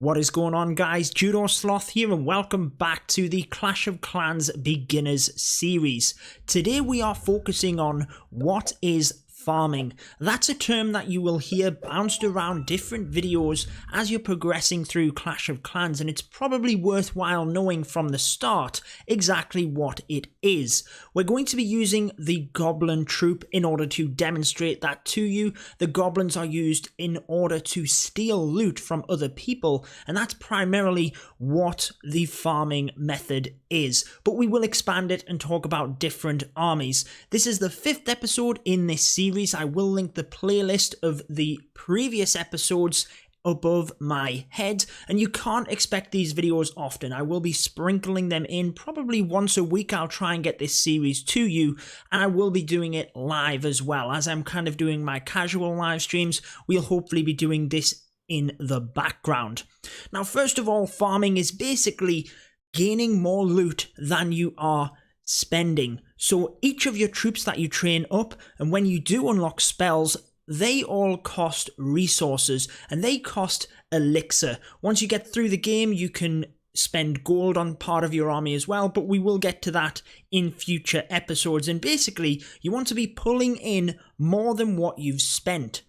What is going on, guys? Judo Sloth here, and welcome back to the Clash of Clans Beginners series. Today we are focusing on what is farming. That's a term that you will hear bounced around different videos as you're progressing through Clash of Clans, and it's probably worthwhile knowing from the start exactly what it is. We're going to be using the Goblin troop in order to demonstrate that to you. The Goblins are used in order to steal loot from other people, and that's primarily what the farming method is. But we will expand it and talk about different armies. This is the 5th episode in this series. I will link the playlist of the previous episodes above my head, and you can't expect these videos often. I will be sprinkling them in probably once a week. I'll try and get this series to you, and I will be doing it live as well. As I'm kind of doing my casual live streams, we'll hopefully be doing this in the background. Now, first of all, farming is basically gaining more loot than you are spending. So each of your troops that you train up, and when you do unlock spells, they all cost resources, and they cost elixir. Once you get through the game, you can spend gold on part of your army as well, but we will get to that in future episodes. And basically, you want to be pulling in more than what you've spent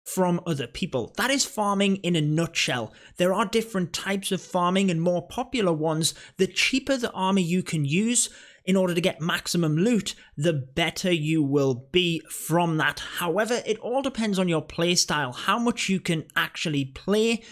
from other people. That is farming in a nutshell. There are different types of farming, and more popular ones. The cheaper the army you can use in order to get maximum loot, the better you will be from that. However, it all depends on your play style. How much you can actually play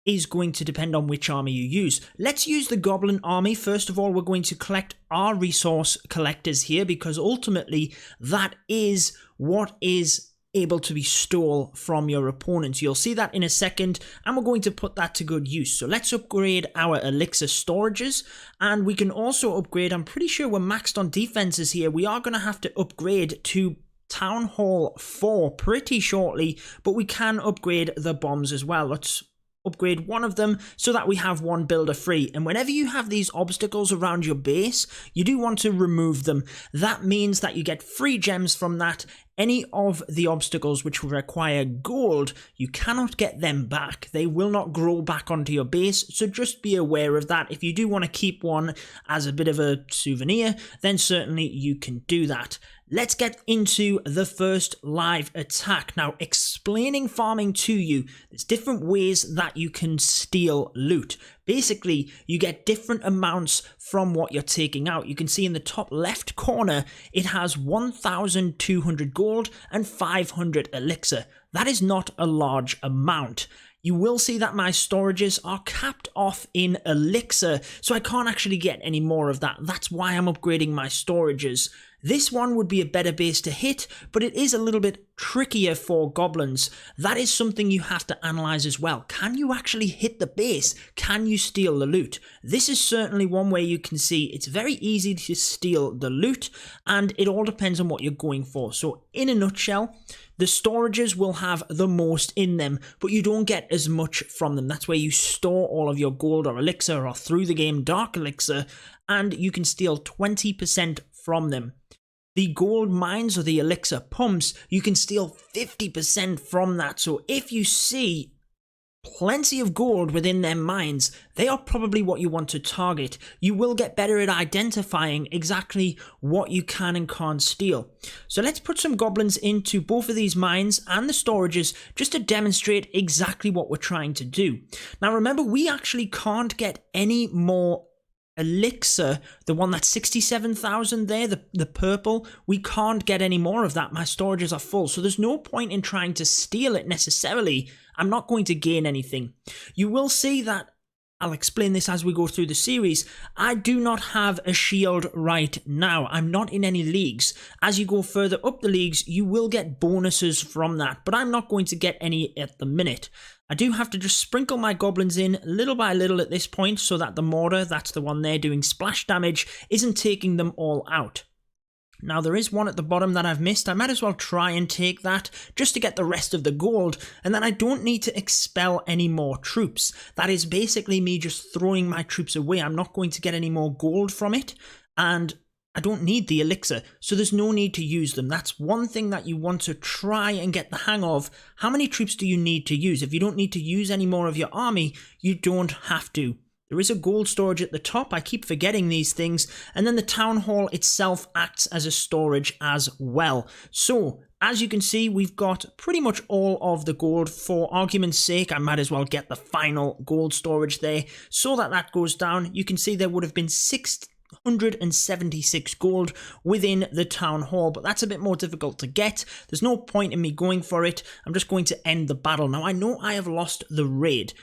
is going to depend on which army you use. Let's use the Goblin army. First of all, we're going to collect our resource collectors here, because ultimately that is what is able to be stole from your opponents. You'll see that in a second, and we're going to put that to good use. So let's upgrade our elixir storages, and we can also upgrade, I'm pretty sure we're maxed on defenses here. We are going to have to upgrade to Town Hall 4 pretty shortly, but we can upgrade the bombs as well. Let's upgrade one of them so that we have one builder free. And whenever you have these obstacles around your base, you do want to remove them. That means that you get free gems from that. Any of the obstacles which require gold, you cannot get them back. They will not grow back onto your base, so just be aware of that. If you do want to keep one as a bit of a souvenir, then certainly you can do that. Let's get into the first live attack. Now, explaining farming to you, there's different ways that you can steal loot. Basically, you get different amounts from what you're taking out. You can see in the top left corner, it has 1,200 gold and 500 elixir. That is not a large amount. You will see that my storages are capped off in elixir, so I can't actually get any more of that. That's why I'm upgrading my storages. This one would be a better base to hit, but it is a little bit trickier for goblins. That is something you have to analyze as well. Can you actually hit the base? Can you steal the loot? This is certainly one way you can see it's very easy to steal the loot, and it all depends on what you're going for. So in a nutshell, the storages will have the most in them, but you don't get as much from them. That's where you store all of your gold or elixir, or through the game dark elixir, and you can steal 20% from them. The gold mines or the elixir pumps, you can steal 50% from that. So if you see plenty of gold within their mines, they are probably what you want to target. You will get better at identifying exactly what you can and can't steal. So let's put some goblins into both of these mines and the storages just to demonstrate exactly what we're trying to do. Now remember, we actually can't get any more elixir, the one that's 67,000 there, the purple, we can't get any more of that. My storages are full, so there's no point in trying to steal it necessarily. I'm not going to gain anything. You will see that, I'll explain this as we go through the series, I do not have a shield right now. I'm not in any leagues. As you go further up the leagues, you will get bonuses from that, but I'm not going to get any at the minute. I do have to just sprinkle my goblins in little by little at this point, so that the mortar, that's the one there doing splash damage, isn't taking them all out. Now there is one at the bottom that I've missed. I might as well try and take that just to get the rest of the gold, and then I don't need to expel any more troops. That is basically me just throwing my troops away. I'm not going to get any more gold from it, and I don't need the elixir, so there's no need to use them. That's one thing that you want to try and get the hang of. How many troops do you need to use? If you don't need to use any more of your army, you don't have to. There is a gold storage at the top. I keep forgetting these things. And then the town hall itself acts as a storage as well. So, as you can see, we've got pretty much all of the gold. For argument's sake, I might as well get the final gold storage there so that that goes down. You can see there would have been 676 gold within the town hall, but that's a bit more difficult to get. There's no point in me going for it. I'm just going to end the battle. Now, I know I have lost the raid.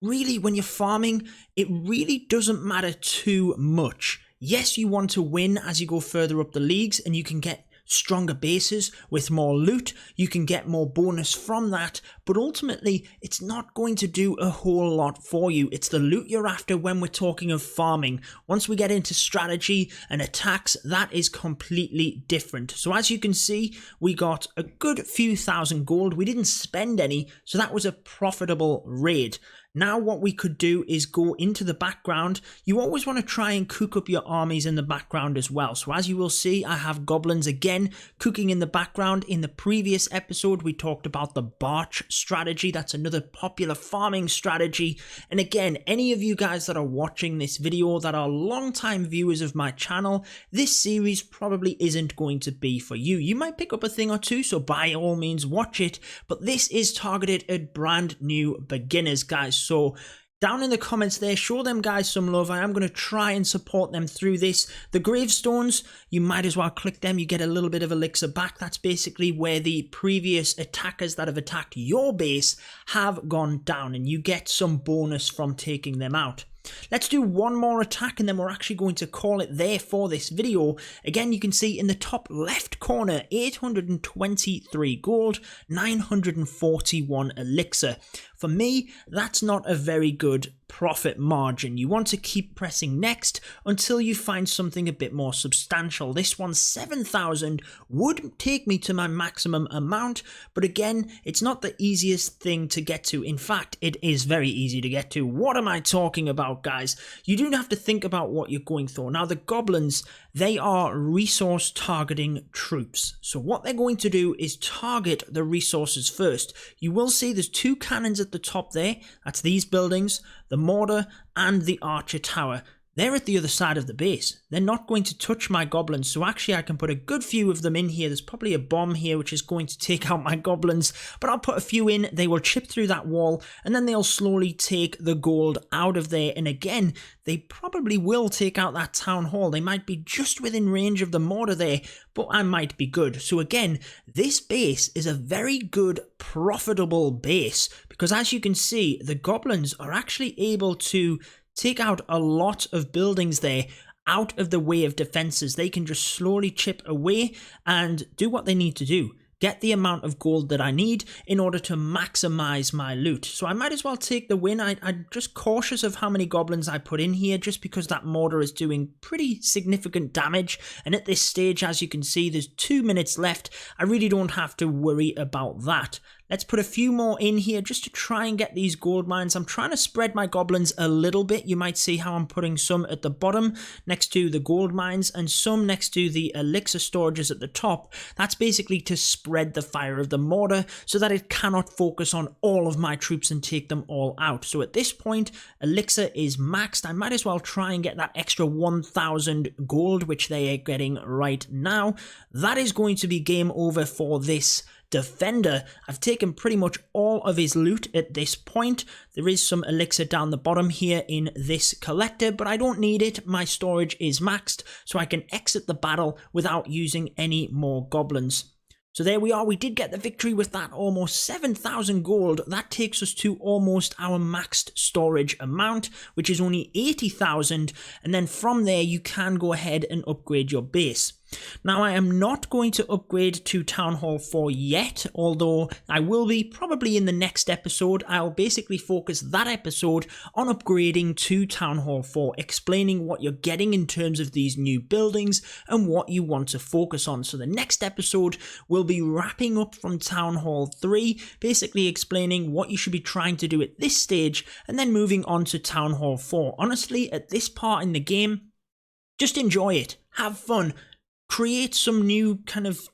Really, when you're farming, it really doesn't matter too much. Yes, you want to win as you go further up the leagues, and you can get stronger bases with more loot. You can get more bonus from that, but ultimately, it's not going to do a whole lot for you. It's the loot you're after when we're talking of farming. Once we get into strategy and attacks, that is completely different. So as you can see, we got a good few thousand gold. We didn't spend any, so that was a profitable raid. Now what we could do is go into the background. You always want to try and cook up your armies in the background as well. So as you will see, I have goblins again cooking in the background. In the previous episode, we talked about the Barch strategy. That's another popular farming strategy. And again, any of you guys that are watching this video that are long-time viewers of my channel, this series probably isn't going to be for you. You might pick up a thing or two, so by all means watch it. But this is targeted at brand new beginners, guys. So down in the comments there, show them guys some love. I am going to try and support them through this. The gravestones, you might as well click them. You get a little bit of elixir back. That's basically where the previous attackers that have attacked your base have gone down, and you get some bonus from taking them out. Let's do one more attack and then we're actually going to call it there for this video. Again, you can see in the top left corner, 823 gold, 941 elixir. For me, that's not a very good profit margin. You want to keep pressing next until you find something a bit more substantial. This one, 7,000, would take me to my maximum amount, but again, it's not the easiest thing to get to. In fact, it is very easy to get to. What am I talking about, guys? You do have to think about what you're going for. Now, the goblins, they are resource targeting troops. So what they're going to do is target the resources first. You will see there's two cannons at the top there. That's these buildings, the mortar and the archer tower. They're at the other side of the base. They're not going to touch my goblins, so actually I can put a good few of them in here. There's probably a bomb here which is going to take out my goblins, but I'll put a few in. They will chip through that wall, and then they'll slowly take the gold out of there. And again, they probably will take out that town hall. They might be just within range of the mortar there, but I might be good. So again, this base is a very good, profitable base, because as you can see, the goblins are actually able to take out a lot of buildings there out of the way of defenses. They can just slowly chip away and do what they need to do. Get the amount of gold that I need in order to maximize my loot. So I might as well take the win. I'm just cautious of how many goblins I put in here, just because that mortar is doing pretty significant damage. And at this stage, as you can see, there's 2 minutes left. I really don't have to worry about that. Let's put a few more in here just to try and get these gold mines. I'm trying to spread my goblins a little bit. You might see how I'm putting some at the bottom next to the gold mines and some next to the elixir storages at the top. That's basically to spread the fire of the mortar so that it cannot focus on all of my troops and take them all out. So at this point, elixir is maxed. I might as well try and get that extra 1,000 gold, which they are getting right now. That is going to be game over for this defender. I've taken pretty much all of his loot at this point. There is some elixir down the bottom here in this collector, but I don't need it. My storage is maxed, so I can exit the battle without using any more goblins. So there we are. We did get the victory with that almost 7,000 gold. That takes us to almost our maxed storage amount, which is only 80,000. And then from there, you can go ahead and upgrade your base. Now, I am not going to upgrade to Town Hall 4 yet, although I will be probably in the next episode. I'll basically focus that episode on upgrading to Town Hall 4, explaining what you're getting in terms of these new buildings and what you want to focus on. So the next episode will be wrapping up from Town Hall 3, basically explaining what you should be trying to do at this stage, and then moving on to Town Hall 4. Honestly, at this part in the game, just enjoy it. have fun, create some new kind of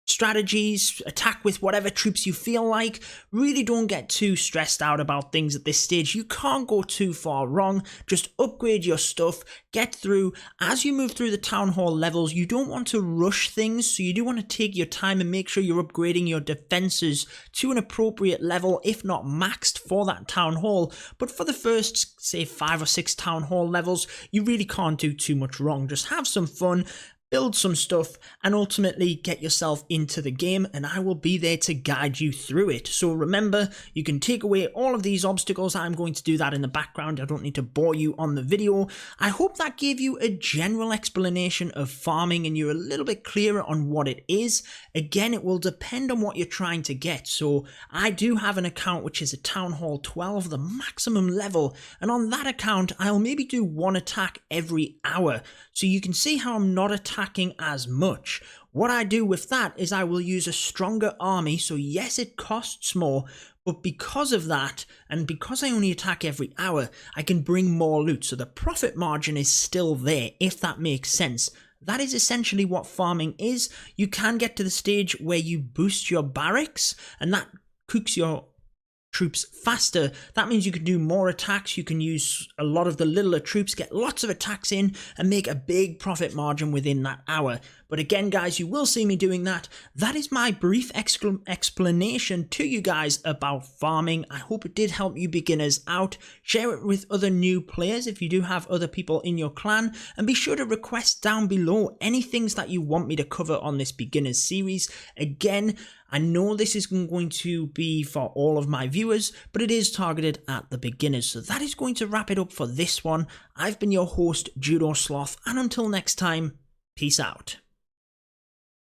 strategies, attack with whatever troops you feel like. Really don't get too stressed out about things at this stage. You can't go too far wrong. Just upgrade your stuff, get through. As you move through the town hall levels, you don't want to rush things, so you do want to take your time and make sure you're upgrading your defenses to an appropriate level, if not maxed for that town hall. But for the first, say, 5 or 6 town hall levels, you really can't do too much wrong. Just have some fun, build some stuff, and ultimately get yourself into the game, and I will be there to guide you through it. So remember, you can take away all of these obstacles. I'm going to do that in the background. I don't need to bore you on the video. I hope that gave you a general explanation of farming and you're a little bit clearer on what it is. Again, it will depend on what you're trying to get. So I do have an account which is a Town Hall 12, the maximum level, and on that account I'll maybe do 1 attack every hour. So you can see how I'm not attacking as much. What I do with that is I will use a stronger army, so yes, it costs more, but because of that, and because I only attack every hour, I can bring more loot, so the profit margin is still there, if that makes sense. That is essentially what farming is. You can get to the stage where you boost your barracks, and that cooks your troops faster. That means you can do more attacks, you can use a lot of the littler troops, get lots of attacks in, and make a big profit margin within that hour. But again, guys, you will see me doing that. That is my brief explanation to you guys about farming. I hope it did help you beginners out. Share it with other new players if you do have other people in your clan, and be sure to request down below any things that you want me to cover on this beginners series. Again, I know this is going to be for all of my viewers, but it is targeted at the beginners. So that is going to wrap it up for this one. I've been your host, Judo Sloth, and until next time, peace out.